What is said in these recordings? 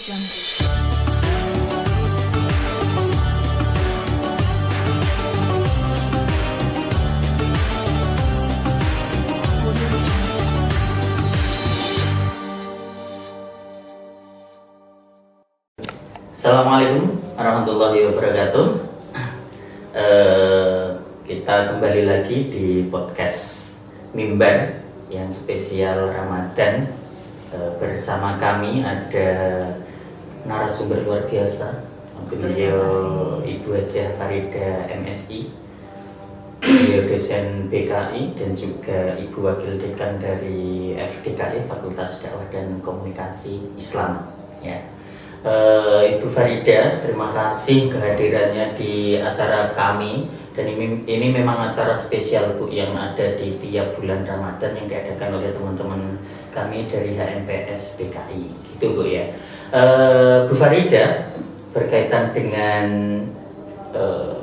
Jungle. Assalamualaikum warahmatullahi wabarakatuh. Kita kembali lagi di podcast Mimbar yang spesial Ramadan. Bersama kami ada narasumber luar biasa, beliau Ibu Hajah Farida MSI, beliau dosen BKI dan juga Ibu Wakil Dekan dari FDKI Fakultas Dakwah dan Komunikasi Islam. Ya. Ibu Farida, terima kasih kehadirannya di acara kami. Dan ini memang acara spesial Bu, yang ada di tiap bulan Ramadan yang diadakan oleh teman-teman kami dari HMPS BKI, gitu Bu ya. Bu Farida, berkaitan dengan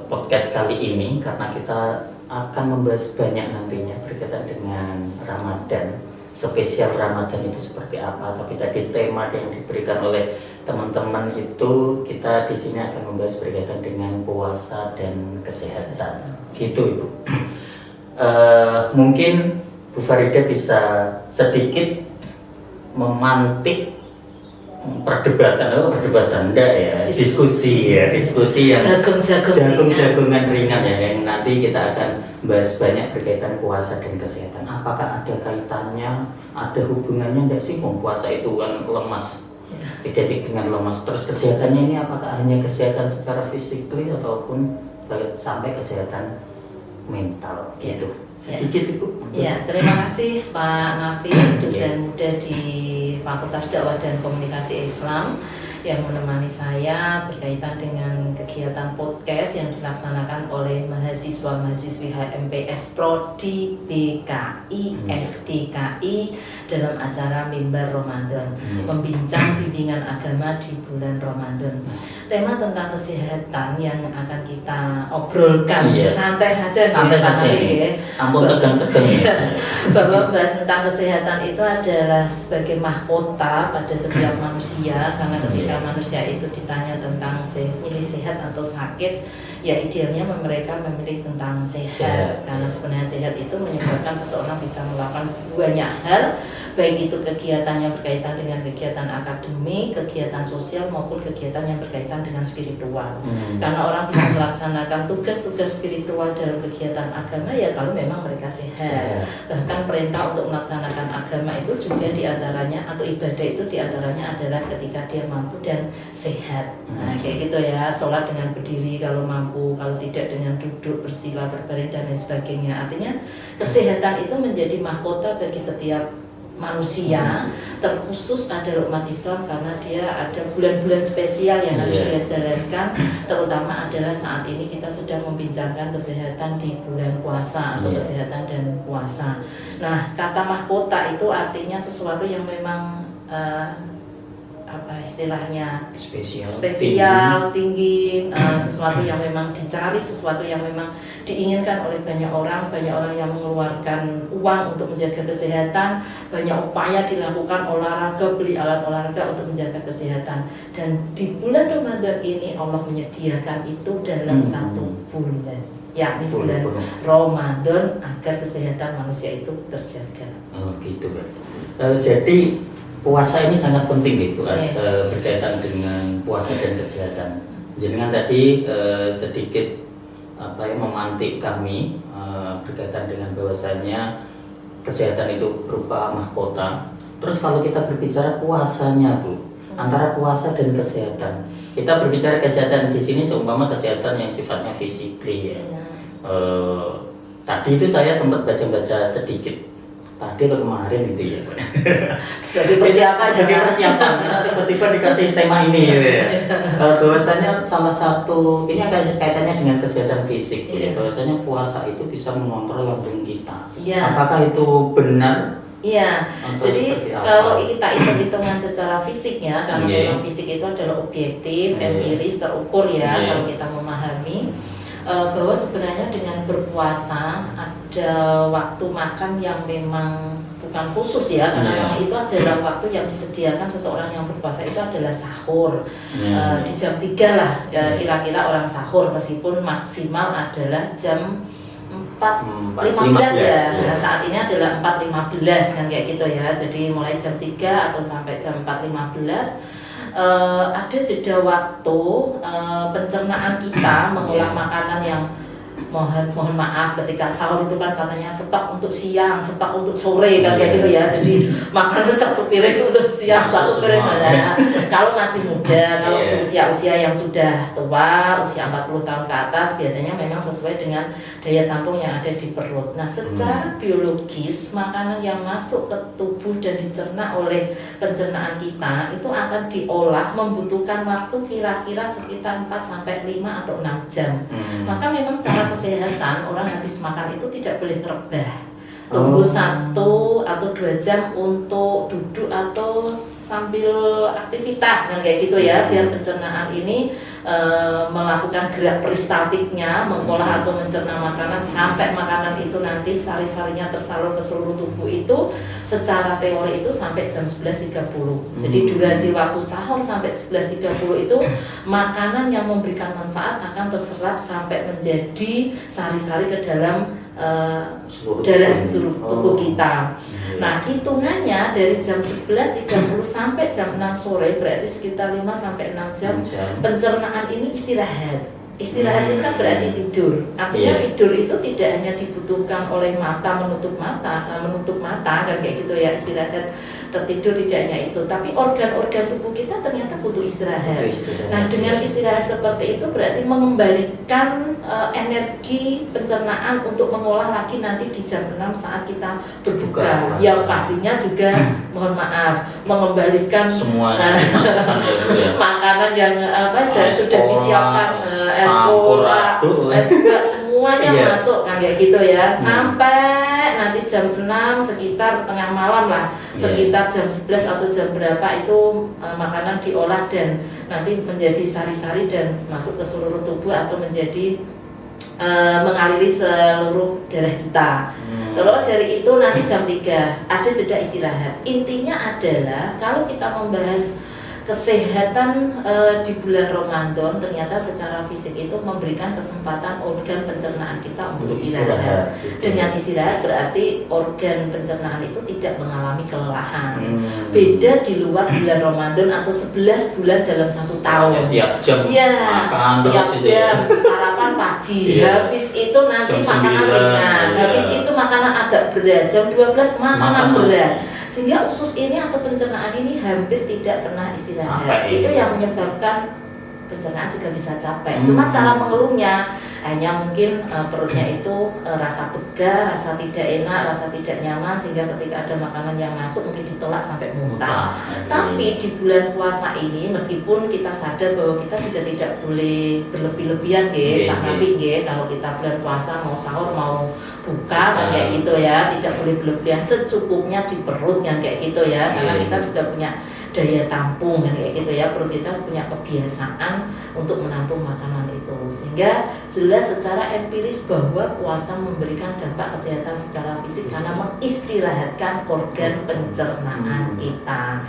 podcast kali ini, karena kita akan membahas banyak nantinya berkaitan dengan Ramadan. Spesial Ramadan itu seperti apa? Tapi tadi tema yang diberikan oleh teman-teman itu, kita di sini akan membahas berkaitan dengan puasa dan kesehatan, gitu Ibu. Mungkin Bu Farida bisa sedikit memantik perdebatan enggak ya, diskusi yang jagung-jagungan ringan ya, yang nanti kita akan bahas banyak berkaitan puasa dan kesehatan. Apakah ada kaitannya, ada hubungannya enggak sih? Puasa itu kan lemas, identik dengan lemas. Terus kesehatannya ini apakah hanya kesehatan secara fisik ataupun sampai kesehatan mental gitu? Sedikit Ibu. Ya, terima kasih Pak Nafi, dosen muda di Fakultas Dakwah dan Komunikasi Islam yang menemani saya berkaitan dengan kegiatan podcast yang dilaksanakan oleh mahasiswa-mahasiswi HMPS Prodi BKI FDKI dalam acara Mimbar Ramadan, membincang bimbingan agama di bulan Ramadan. Tema tentang kesehatan yang akan kita obrolkan santai saja ya. Ampun tegang-tegang ya. Bahwa bahas tentang kesehatan itu adalah sebagai mahkota pada setiap manusia, karena ketika manusia itu ditanya tentang milih sehat atau sakit, ya idealnya mereka memilih tentang sehat. Karena sebenarnya sehat itu menyebabkan seseorang bisa melakukan banyak hal, baik itu kegiatan yang berkaitan dengan kegiatan akademik, kegiatan sosial maupun kegiatan yang berkaitan dengan spiritual. Karena orang bisa melaksanakan tugas-tugas spiritual dalam kegiatan agama ya kalau memang mereka sehat. Bahkan perintah untuk melaksanakan agama itu juga diantaranya, atau ibadah itu diantaranya adalah ketika dia mampu dan sehat. Nah kayak gitu ya, sholat dengan berdiri kalau mampu, kalau tidak dengan duduk, bersila, berbaring dan lain sebagainya. Artinya kesehatan itu menjadi mahkota bagi setiap manusia, terkhusus adalah umat Islam karena dia ada bulan-bulan spesial yang harus dia jalankan, terutama adalah saat ini kita sedang membincangkan kesehatan di bulan puasa atau kesehatan dan puasa. Nah, kata mahkota itu artinya sesuatu yang memang istilahnya spesial, tinggi, sesuatu yang memang dicari, sesuatu yang memang diinginkan oleh banyak orang yang mengeluarkan uang untuk menjaga kesehatan, banyak upaya dilakukan olahraga, beli alat olahraga untuk menjaga kesehatan. Dan di bulan Ramadan ini Allah menyediakan itu dalam satu bulan, yakni bulan Ramadan, agar kesehatan manusia itu terjaga. Oh gitu Pak. Jadi puasa ini sangat penting gitu, berkaitan dengan puasa dan kesehatan. Jangan tadi sedikit memantik kami berkaitan dengan bahwasanya kesehatan itu berupa mahkota. Terus kalau kita berbicara puasanya Bu, antara puasa dan kesehatan, kita berbicara kesehatan di sini seumpama kesehatan yang sifatnya fisik ya. Tadi itu saya sempat baca-baca sedikit tadi atau kemarin gitu ya Pak. Sebagai persiapan tiba-tiba dikasih tema ini gitu ya. Bahwasanya salah satu ini ada kaitannya dengan kesehatan fisik ya. Bahwasanya puasa itu bisa mengontrol lambung kita. Apakah itu benar? Iya, jadi kalau kita hitung-hitungan secara fisiknya, karena memang fisik itu adalah objektif, empiris, terukur ya, kalau kita memahami bahwa sebenarnya dengan berpuasa ada waktu makan yang memang bukan khusus ya, karena Iya. memang itu adalah waktu yang disediakan seseorang yang berpuasa itu adalah sahur. Di jam 3 lah kira-kira orang sahur, meskipun maksimal adalah jam 4.15 ya. Nah, saat ini adalah 4.15 kan kayak gitu ya. Jadi mulai jam 3 atau sampai jam 4.15 ada jeda waktu pencernaan kita mengolah makanan yang mohon maaf, ketika sahur itu kan katanya stok untuk siang, stok untuk sore kan kayak gitu ya. Jadi makan satu piring untuk siang, satu piring ya. Kalau masih muda, kalau untuk usia-usia yang sudah tua, usia 40 tahun ke atas, biasanya memang sesuai dengan daya tampung yang ada di perut. Nah, secara biologis makanan yang masuk ke tubuh dan dicerna oleh pencernaan kita itu akan diolah membutuhkan waktu kira-kira sekitar 4 sampai 5 atau 6 jam. Maka memang secara kesehatan orang habis makan itu tidak boleh rebah, tunggu 1 atau 2 jam untuk duduk atau sambil aktivitas kan kayak gitu ya, biar pencernaan ini melakukan gerak peristaltiknya, mengolah atau mencerna makanan sampai makanan itu nanti sari-sarinya tersalur ke seluruh tubuh itu secara teori itu sampai jam 11.30. Jadi durasi waktu sahur sampai 11.30 itu makanan yang memberikan manfaat akan terserap sampai menjadi sari-sari ke dalam darah tubuh kita. Nah, hitungannya dari jam 11.30 sampai jam 6 sore berarti sekitar 5 sampai 6 jam pencernaan ini istirahat. Istirahat itu kan berarti tidur. Artinya tidur itu tidak hanya dibutuhkan oleh menutup mata dan kayak gitu ya, istirahat tertidur tidak hanya itu, tapi organ-organ tubuh kita ternyata butuh istirahat. Nah, dengan istirahat seperti itu berarti mengembalikan energi pencernaan untuk mengolah lagi nanti di jam 6 saat kita berbuka. Yang pastinya juga mohon maaf mengembalikan semuanya makanan yang sudah disiapkan, es cola, es buah, semuanya masuk kan kayak gitu ya, sampai nanti jam 6 sekitar tengah malam lah, sekitar jam 11 atau jam berapa itu makanan diolah dan nanti menjadi sari-sari dan masuk ke seluruh tubuh atau menjadi mengaliri seluruh darah kita. Terus dari itu nanti jam 3 ada jeda istirahat. Intinya adalah kalau kita membahas kesehatan di bulan Ramadan, ternyata secara fisik itu memberikan kesempatan organ pencernaan kita untuk istirahat. Dengan istirahat berarti organ pencernaan itu tidak mengalami kelelahan. Beda di luar bulan Ramadan atau 11 bulan dalam 1 tahun. Tiap jam makan, tiap jam sarapan pagi, habis itu nanti makanan ringan, habis itu makanan agak berat, jam 12 makanan berat. Sehingga usus ini atau pencernaan ini hampir tidak pernah istirahat. Itu yang menyebabkan pencernaan juga bisa capek. Cuma cara mengeluhnya hanya mungkin perutnya itu rasa pegal, rasa tidak enak, rasa tidak nyaman, sehingga ketika ada makanan yang masuk mungkin ditolak sampai muntah. Tapi di bulan puasa ini meskipun kita sadar bahwa kita juga tidak boleh berlebih-lebihan Pak Nafi, kalau kita bulan puasa mau sahur mau buka kan kayak gitu ya, tidak boleh berlebihan, secukupnya di perut kan kayak gitu ya, karena kita juga punya daya tampung kan kayak gitu ya, perut kita punya kebiasaan untuk menampung makanan itu, sehingga jelas secara empiris bahwa puasa memberikan dampak kesehatan secara fisik karena mengistirahatkan organ pencernaan kita.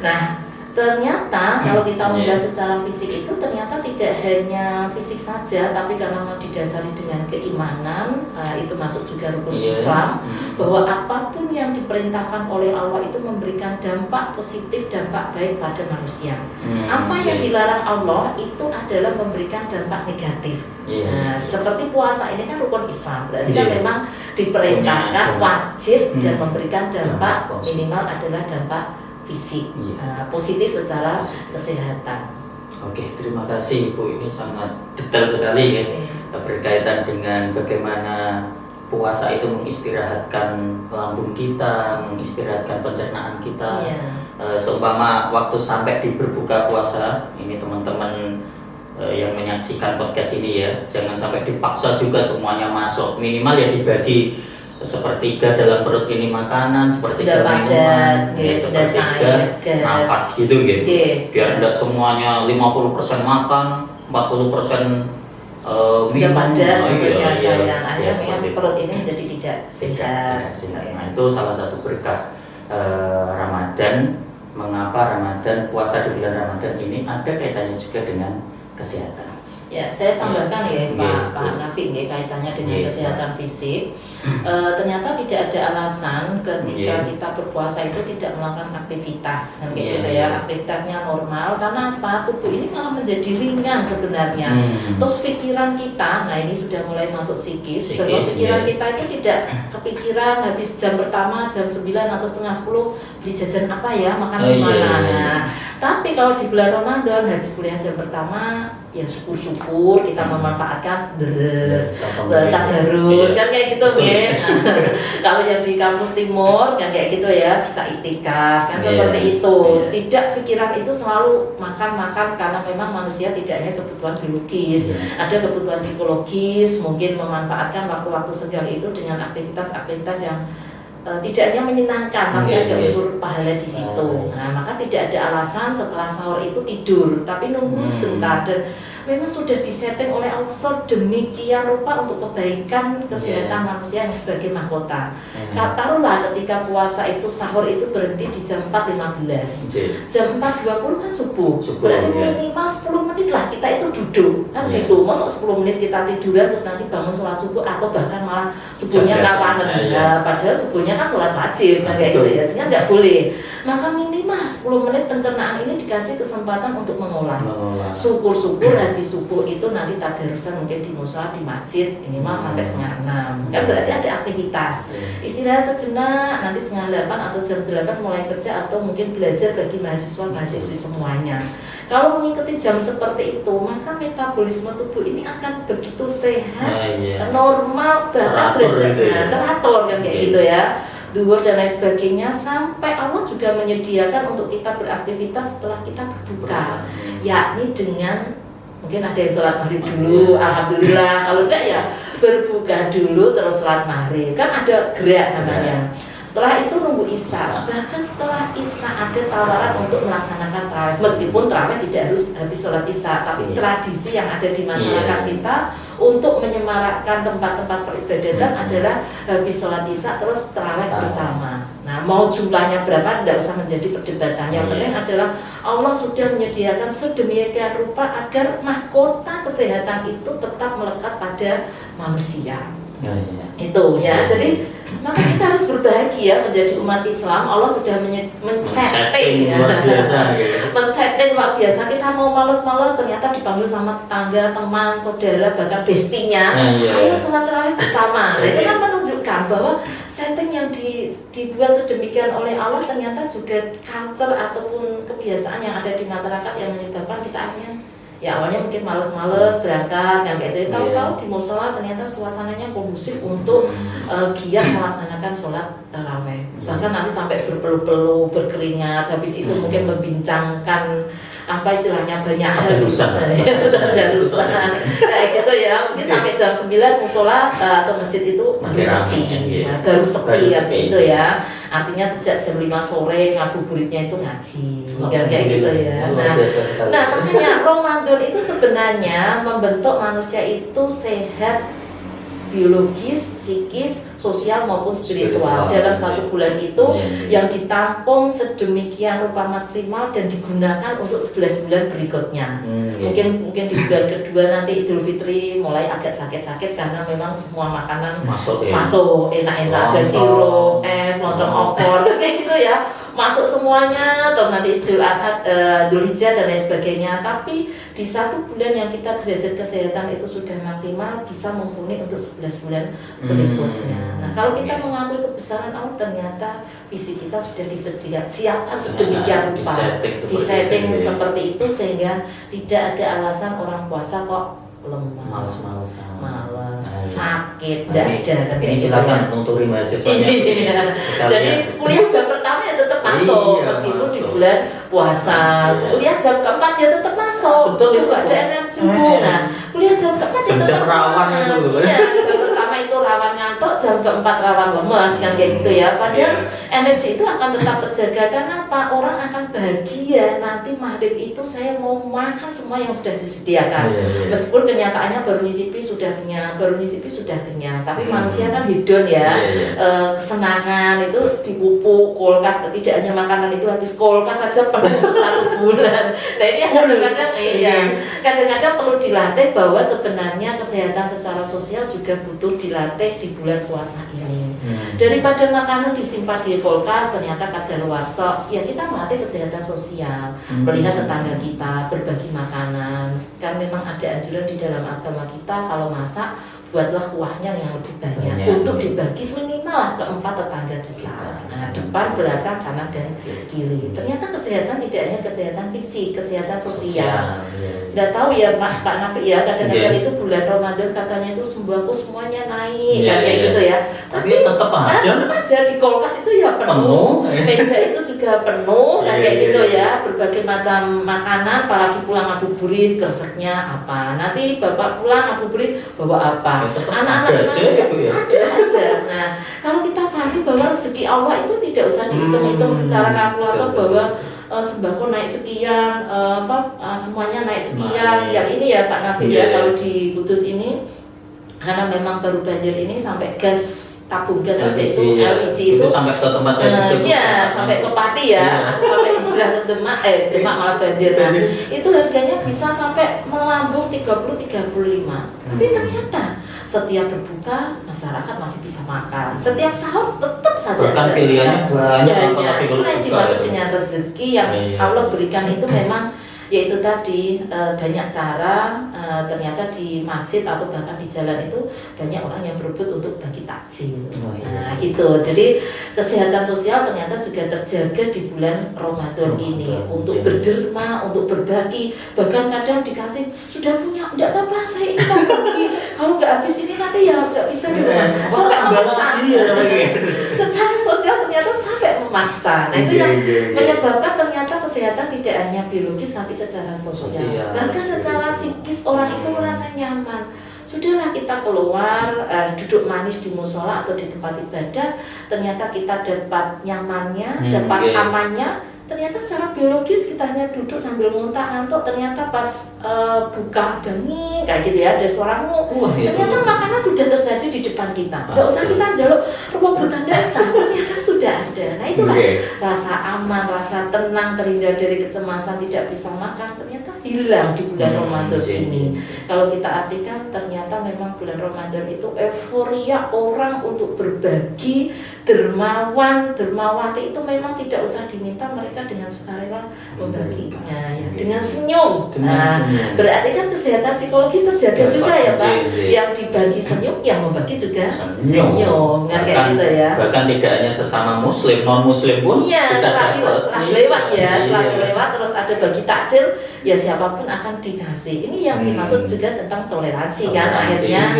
Nah, ternyata kalau kita membahas secara fisik itu ternyata tidak hanya fisik saja, tapi karena mau didasari dengan keimanan, itu masuk juga rukun Islam, bahwa apapun yang diperintahkan oleh Allah itu memberikan dampak positif, dampak baik pada manusia. Apa yang dilarang Allah itu adalah memberikan dampak negatif. Nah, seperti puasa ini kan rukun Islam, berarti kan memang diperintahkan, wajib dan memberikan dampak minimal adalah dampak fisik, positif secara kesehatan. Oke, terima kasih Ibu, ini sangat detail sekali ya, berkaitan dengan bagaimana puasa itu mengistirahatkan lambung kita, mengistirahatkan pencernaan kita. Seumpama waktu sampai di berbuka puasa, ini teman-teman yang menyaksikan podcast ini ya, jangan sampai dipaksa juga semuanya masuk, minimal ya dibagi sepertiga dalam perut ini makanan, sepertiga minuman, sepertiga nafas gitu. Biar tidak semuanya 50% makan, 40% udah padat maksudnya iya, cairan iya, akhirnya seperti itu. perut ini menjadi tidak sehat. Tidak sehat. Nah, itu salah satu berkah Ramadan. Mengapa Ramadan, puasa di bulan Ramadan ini ada kaitannya juga dengan kesehatan. Ya, saya tambahkan ya Iya. Pak Nafi ya, kaitannya dengan Iya. kesehatan fisik. Ternyata tidak ada alasan ketika Iya. kita berpuasa itu tidak melakukan aktivitas kan kayak Iya, gitu iya. ya, aktivitasnya normal karena apa? Tubuh ini malah menjadi ringan sebenarnya. Terus pikiran kita, nah ini sudah mulai masuk psikis, bahwa pikiran iya. kita itu tidak kepikiran habis jam pertama jam 9 atau setengah 10 beli jajan apa ya, makan di mana. Iya, iya. Nah, tapi kalau di bulan Ramadan habis kuliah jam pertama ya syukur-syukur kita memanfaatkan deres, tadarus kan kayak gitu ya. Kalau yang di kampus timur kan kayak gitu ya, bisa itikaf kan seperti itu. Tidak pikiran itu selalu makan karena memang manusia tidak hanya kebutuhan biologis, ada kebutuhan psikologis, mungkin memanfaatkan waktu-waktu senggang itu dengan aktivitas-aktivitas yang tidak hanya menyenangkan tapi ada unsur pahala di situ. Nah, maka tidak ada alasan setelah sahur itu tidur, tapi nunggu sebentar dan memang sudah disetting oleh Allah sedemikian rupa untuk kebaikan kesehatan manusia yang sebagai mahkota. Taruhlah ketika puasa itu sahur itu berhenti di jam 4.15. Jam 4.20 kan subuh. Berarti minimal 10 menit lah kita itu duduk. Kan gitu. Masa 10 menit kita tiduran terus nanti bangun sholat subuh atau bahkan malah subuhnya kawanan. Padahal subuhnya kan sholat wajib kan kayak gitu ya. Jadi nggak boleh. Maka minimal 10 menit pencernaan ini dikasih kesempatan untuk mengolah. Syukur-syukur habis subuh itu nanti tadarusan mungkin di mushola di masjid minimal sampai 5:30. Kan berarti ada aktivitas. Istirahat sejenak nanti 7:30 atau jam 8 mulai kerja atau mungkin belajar bagi mahasiswa-mahasiswi semuanya. Kalau mengikuti jam seperti itu, maka metabolisme tubuh ini akan begitu sehat, normal, bahkan teratur kan kayak gitu ya. Duhur dan lain sebagainya, sampai Allah juga menyediakan untuk kita beraktivitas setelah kita berbuka, yakni dengan mungkin ada yang sholat maghrib dulu, alhamdulillah. Kalau enggak ya berbuka dulu terus sholat maghrib, kan ada gerak namanya. Setelah itu nunggu isya, bahkan setelah isya ada tawaran untuk melaksanakan tarawih. Meskipun tarawih tidak harus habis sholat isya, tapi tradisi yang ada di masyarakat kita untuk menyemarakkan tempat-tempat peribadatan adalah habis sholat isya terus tarawih bersama. Nah, mau jumlahnya berapa tidak usah menjadi perdebatan. Yang penting adalah Allah sudah menyediakan sedemikian rupa agar mahkota kesehatan itu tetap melekat pada manusia. Itu ya, jadi maka kita harus berbahagia menjadi umat Islam. Allah sudah men-setting ya. Men-setting luar biasa. Kita mau males-males ternyata dipanggil sama tetangga, teman, saudara, bahkan bestinya. Ayo sholat tarawih bersama. Nah, itu kan menunjukkan bahwa setting yang dibuat sedemikian oleh Allah ternyata juga culture ataupun kebiasaan yang ada di masyarakat yang menyebabkan kita akhirnya ya awalnya mungkin males-males berangkat kan kayak gitu, tahu-tahu di mushola ternyata suasananya kondusif untuk giat melaksanakan sholat taraweh. Bahkan nanti sampai berpeluh-peluh, berkeringat, habis itu mungkin membincangkan apa istilahnya banyak hal darusan kayak gitu ya. Mungkin sampai jam 9 mushola atau masjid itu masih sepi, baru sepi ya kayak gitu ya. Artinya sejak jam 5 sore ngabuburitnya itu ngaji kayak gitu ya. Nah makanya Ramadan itu sebenarnya membentuk manusia itu sehat biologis, psikis, sosial maupun spiritual dalam satu bulan itu yang ditampung sedemikian rupa maksimal dan digunakan untuk 11 bulan berikutnya. Mungkin di bulan kedua nanti Idul Fitri mulai agak sakit-sakit karena memang semua makanan masuk enak-enak, ada sirup, es, lontong opor kayak gitu ya. Masuk semuanya, terus nanti Idul Adha, Idul Hijjah dan lain sebagainya. Tapi di satu bulan yang kita derajat kesehatan itu sudah maksimal, bisa mumpuni untuk 11 bulan berikutnya. Nah, kalau kita mengakui kebesaran Allah, ternyata visi kita sudah siapkan sedemikian rupa, disetting seperti itu sehingga tidak ada alasan orang puasa kok lemah, malas, sakit, tidak ada. Ini silakan untuk mahasiswanya. Jadi kuliah jam pertama ya tetap masuk, meskipun di bulan puasa. Kuliah jam keempat ya tetap masuk. Betul, juga ada energi. Nah, kuliah jam keempat ya tetap rawan itu. Iya, jam pertama itu rawan ngantuk, jam keempat rawan lemes kan kayak gitu ya. Padahal energi itu akan tetap terjaga. Karena apa? Orang akan bahagia nanti maghrib itu saya mau makan semua yang sudah disediakan. Meskipun kenyataannya baru nyicipi sudah kenyang, tapi manusia kan hedon ya. Kesenangan itu dipupuk kulkas, tidak hanya makanan itu habis, kulkas saja penuh untuk 1 bulan. Nah ini kadang-kadang perlu dilatih bahwa sebenarnya kesehatan secara sosial juga butuh dilatih di bulan puasa ini. Daripada makanan disimpan di kulkas ternyata kadaluarsa, ya kita melatih kesehatan sosial, melihat tetangga kita, berbagi makanan. Kan memang ada anjuran di dalam agama kita kalau masak buatlah kuahnya yang lebih banyak untuk dibagi minimal lah ke 4 tetangga kita. Nah, depan, belakang, kanan dan kiri. Ternyata kesehatan tidak hanya kesehatan fisik, kesehatan sosial. Nggak tahu ya Pak Nafi ya, kadang-kadang itu bulan Ramadan katanya itu sembako semuanya naik, kayak gitu ya. Tapi tetap aja di kulkas itu ya penuh. Meja itu juga penuh, kayak gitu ya. Berbagai macam makanan, apalagi pulang ngabuburit, reseknya apa. Nanti bapak pulang ngabuburit bawa apa. Anak-anak ada aja. Nah, kalau kita pahami bahwa rezeki Allah itu tidak usah dihitung-hitung secara kalkulator bahwa sembako naik sekian, semuanya naik sekian. Yang ini ya Pak Nafi ya, kalau di Kudus ini karena memang baru banjir ini sampai tabung gas saja itu LPG itu sampai ke tempat saya sampai ke Pati ya. Aku sampai hijrah ke Demak malah banjir. Nah, itu harganya bisa sampai melambung 30-35. Tapi ternyata setiap berbuka masyarakat masih bisa makan. Setiap sahur tetap saja. Bahkan pilihannya banyak. Itulah yang dimaksud dengan rezeki yang Allah berikan itu memang yaitu tadi banyak cara. Ternyata di masjid atau bahkan di jalan itu banyak orang yang berebut untuk bagi takjil. Nah gitu. Jadi kesehatan sosial ternyata juga terjaga di bulan Ramadan ini untuk berderma, untuk berbagi. Bahkan kadang dikasih sudah punya, enggak apa-apa saya ini kan bagi. Kalau nggak habis ini nanti ya nggak bisa di rumah. Sampai memaksa. Secara sosial ternyata sampai memaksa. Nah itu yang menyebabkan ternyata kesehatan tidak hanya biologis tapi secara sosial. Bahkan secara psikis orang itu merasa nyaman. Sudahlah kita keluar, duduk manis di musola atau di tempat ibadah, ternyata kita dapat nyamannya, dapat amannya. Ternyata secara biologis kita hanya duduk sambil muntah ngantuk, ternyata pas buka denging kayak gitu ya, ada suara ternyata makanan sudah tersaji di depan kita. Nggak usah kita jaluk rebutan dasar, ternyata sudah ada. Nah itulah rasa aman, rasa tenang, terhindar dari kecemasan, tidak bisa makan, ternyata hilang di bulan Ramadan ini. Kalau kita artikan, ternyata memang bulan Ramadan itu euforia orang untuk berbagi, dermawan, dermawati itu memang tidak usah diminta, mereka dengan sukarela membaginya ya, dengan senyum. Berarti kan kesehatan psikologis terjaga juga ya Pak. Yang dibagi senyum, yang membagi juga senyum. Nah, kayak gitu ya. Bahkan tidak hanya sesama muslim, non muslim pun bisa selagi lewat terus ada bagi takjil, ya siapapun akan dikasih. Ini yang dimaksud juga tentang toleransi kan. Akhirnya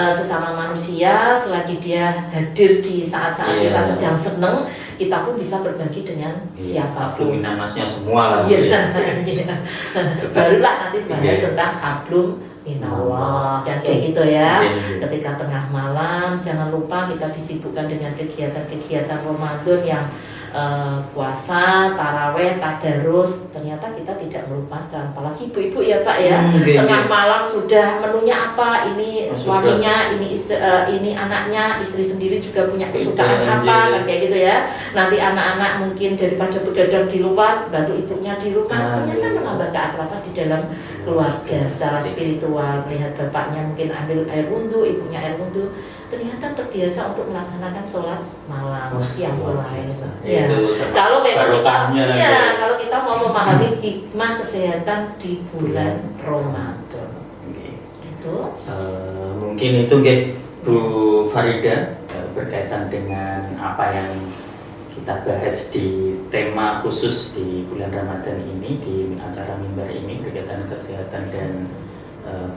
sesama manusia selagi dia hadir di saat-saat kita sedang seneng, kita pun bisa berbagi dengan siapapun. Minanasnya semua lah. Barulah nanti bahas tentang hablum minallah dan kayak gitu ya. Ketika tengah malam jangan lupa kita disibukkan dengan kegiatan-kegiatan Ramadan yang puasa, taraweh, tadarus. Ternyata kita tidak melupakan, apalagi ibu-ibu ya Pak ya. Tengah malam sudah menunya apa, ini suaminya, ini anaknya, istri sendiri juga punya kesukaan apa, kan kayak gitu ya. Nanti anak-anak mungkin daripada begadang di luar, bantu ibunya di rumah. Ternyata menambah keakraban di dalam keluarga secara spiritual. Melihat bapaknya mungkin ambil air wudhu, ibunya air wudhu, ternyata terbiasa untuk melaksanakan sholat malam yang mulai. Ya. Kalau memang kalau kita mau memahami hikmah kesehatan di bulan Ramadan, itu mungkin itu Bu Farida berkaitan dengan apa yang kita bahas di tema khusus di bulan Ramadan ini, di acara mimbar ini berkaitan kesehatan dan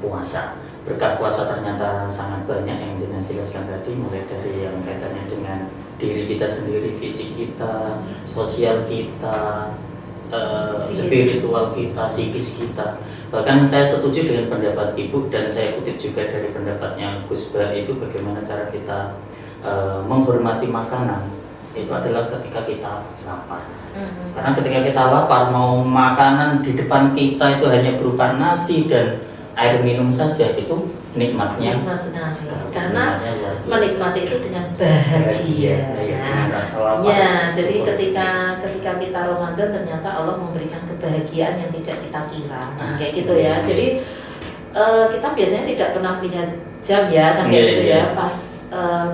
puasa. Berkat puasa ternyata sangat banyak yang jenengan jelaskan tadi, mulai dari yang kaitannya dengan diri kita sendiri, fisik kita, sosial kita, spiritual kita, psikis kita. Bahkan saya setuju dengan pendapat Ibu dan saya kutip juga dari pendapatnya Gus Ba itu bagaimana cara kita menghormati makanan. itu adalah ketika kita lapar. Karena ketika kita lapar, mau makanan di depan kita itu hanya berupa nasi dan air minum saja, itu nikmatnya. Nikmat sekali. Karena menikmati itu dengan bahagia. Dengan rasa lapar. Ya, jadi ketika kita Ramadan ternyata Allah memberikan kebahagiaan yang tidak kita kira, kayak gitu ya. Jadi kita biasanya tidak pernah lihat jam ya, kan kayak gitu ya. Pas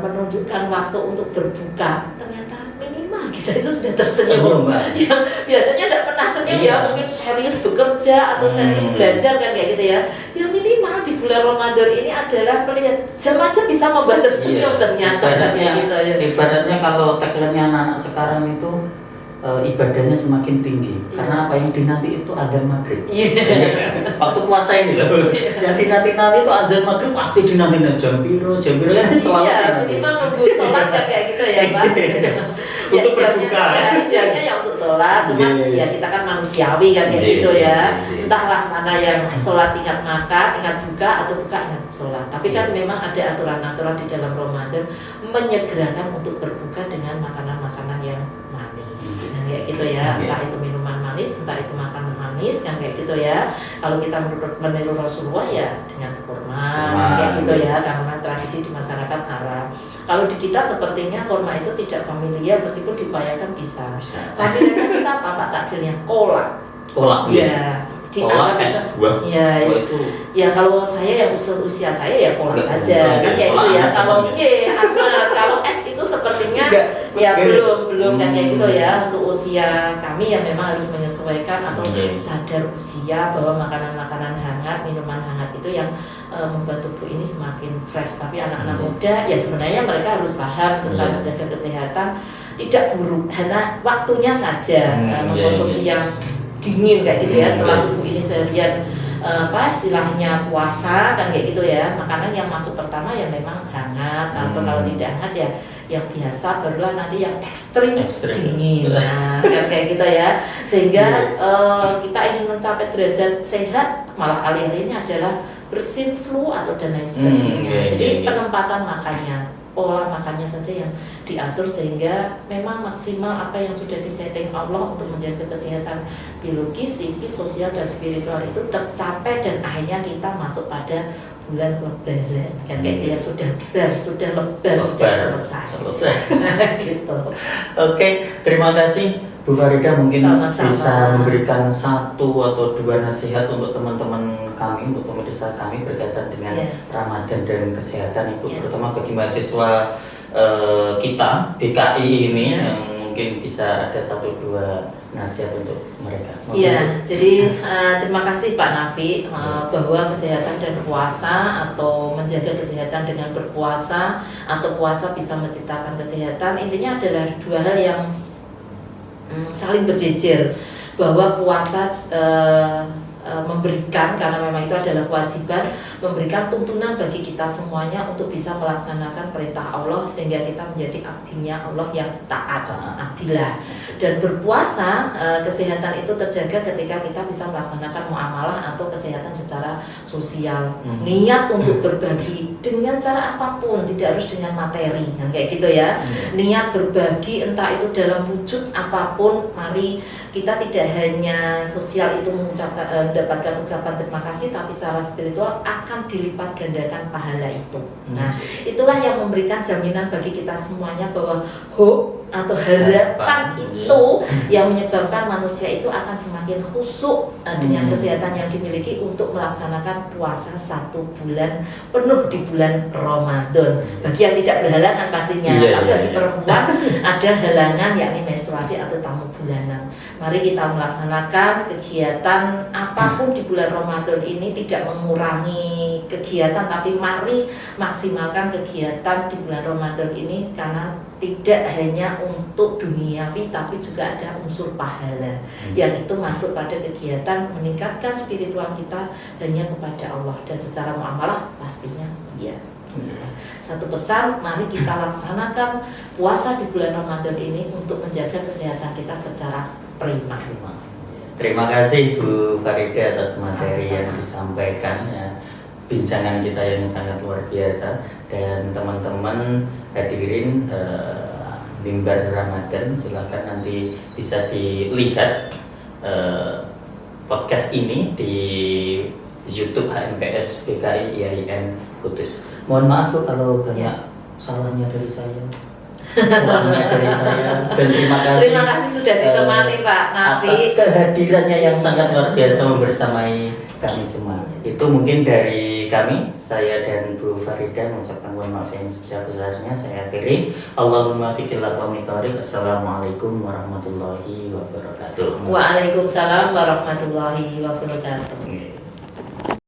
menunjukkan waktu untuk berbuka, ternyata minimal kita itu sudah tersenyum. Ya, biasanya tidak pernah senyum ya, mungkin serius bekerja atau serius belajar kan kayak gitu ya. Yang minimal di bulan Ramadan ini adalah melihat jam aja bisa membuat tersenyum ternyata kan kayak gitu ya. Ibaratnya kalau tagline-nya anak-anak sekarang itu ibadahnya semakin tinggi karena apa yang dinanti itu azan maghrib. Waktu puasa ini loh, yang dinanti-nanti itu azan maghrib pasti dinanti jam biru ya selalu. Iya, minimal nunggu sholat kan kayak gitu ya Pak. Ya idealnya ya untuk sholat, cuman ya kita kan manusiawi kan kayak gitu ya. Entahlah mana yang sholat ingat makan, ingat buka atau buka ingat sholat. Tapi kan memang ada aturan-aturan di dalam Ramadan menyegerakan untuk berbuka dengan makanan-makanan yang manis, kan kayak gitu ya. Entah itu minuman manis, entah itu makanan manis, kan kayak gitu ya. Kalau kita meniru Rasulullah ya dengan kurma, kayak gitu ya. Karena tradisi di masyarakat Arab. Kalau di kita sepertinya kurma itu tidak familiar, meskipun dibayarkan bisa. Familiarnya kita apa Pak takjilnya? Kolak. Ya. Kolak es buah. Ya kalau saya yang usia saya ya kolak saja kan kayak gitu ya. Kalau es itu sepertinya ya belum kan kayak gitu ya. Untuk usia kami yang memang harus menyesuaikan atau sadar usia bahwa makanan-makanan hangat, minuman hangat itu yang membuat tubuh ini semakin fresh. Tapi anak-anak muda ya sebenarnya mereka harus paham tentang menjaga kesehatan, tidak buruk, hanya waktunya saja mengkonsumsi yang dingin kayak gitu ya. Setelah tubuh ini seharian istilahnya puasa kan kayak gitu ya, makanan yang masuk pertama yang memang hangat atau kalau tidak hangat ya yang biasa, barulah nanti yang ekstrim dingin kan kayak gitu ya. Sehingga kita ingin mencapai derajat sehat malah alih-alihnya adalah bersin flu atau dan lain sebagainya. Jadi penempatan makannya, pola makannya saja yang diatur sehingga memang maksimal apa yang sudah disetting Allah untuk menjaga kesehatan biologis, psikis, sosial dan spiritual itu tercapai dan akhirnya kita masuk pada bulan Lebaran kan kayak ya sudah lebar sudah selesai. Gitu. Oke, terima kasih Bu Farida, mungkin sama-sama bisa memberikan satu atau dua nasihat untuk teman-teman kami, untuk pemirsa kami berkaitan dengan Ramadan dan kesehatan Ibu, terutama bagi mahasiswa kita DKI ini yang mungkin bisa ada satu dua nasihat untuk mereka. Iya, jadi terima kasih Pak Nafi bahwa kesehatan dan puasa atau menjaga kesehatan dengan berpuasa atau puasa bisa menciptakan kesehatan, intinya adalah dua hal yang saling berjejer, bahwa puasa memberikan, karena memang itu adalah kewajiban, memberikan tuntunan bagi kita semuanya untuk bisa melaksanakan perintah Allah sehingga kita menjadi abdinya Allah yang taat, abdilah. Dan berpuasa, kesehatan itu terjaga ketika kita bisa melaksanakan muamalah atau kesehatan secara sosial. Niat untuk berbagi dengan cara apapun, tidak harus dengan materi, kan kayak gitu ya. Niat berbagi entah itu dalam wujud apapun, mari kita tidak hanya sosial itu mendapatkan ucapan terima kasih, tapi secara spiritual akan dilipat gandakan pahala itu. Nah, itulah yang memberikan jaminan bagi kita semuanya bahwa hope atau harapan itu yang menyebabkan manusia itu akan semakin khusyuk dengan kesehatan yang dimiliki untuk melaksanakan puasa 1 bulan penuh di bulan Ramadan. Bagi yang tidak berhalangan pastinya, tapi bagi perempuan ada halangan yakni menstruasi atau tamu bulanan. Mari kita melaksanakan kegiatan apapun di bulan Ramadan ini, tidak mengurangi kegiatan, tapi mari maksimalkan kegiatan di bulan Ramadan ini karena tidak hanya untuk duniawi tapi juga ada unsur pahala yang itu masuk pada kegiatan meningkatkan spiritual kita hanya kepada Allah dan secara muamalah pastinya Satu pesan, mari kita laksanakan puasa di bulan Ramadan ini untuk menjaga kesehatan kita secara prima. Terima kasih Bu Farida atas materi yang disampaikan ya. Bincangan kita yang sangat luar biasa, dan teman-teman hadirin Mimbar Ramadan. Silakan nanti bisa dilihat podcast ini di YouTube HMPS PKI IAIN Kudus. Mohon maaf Bu kalau banyak salahnya dari saya, kurangnya dari saya, dan terima kasih sudah ditemani Pak Nafi atas kehadirannya yang sangat luar biasa membersamai kami semua. Itu mungkin dari kami, saya dan Bu Farida mengucapkan mohon maaf yang sebesar-besarnya. Saya akhiri. Allahumma fiqil aqwami thoriq. Assalamualaikum warahmatullahi wabarakatuh. Waalaikumsalam warahmatullahi wabarakatuh.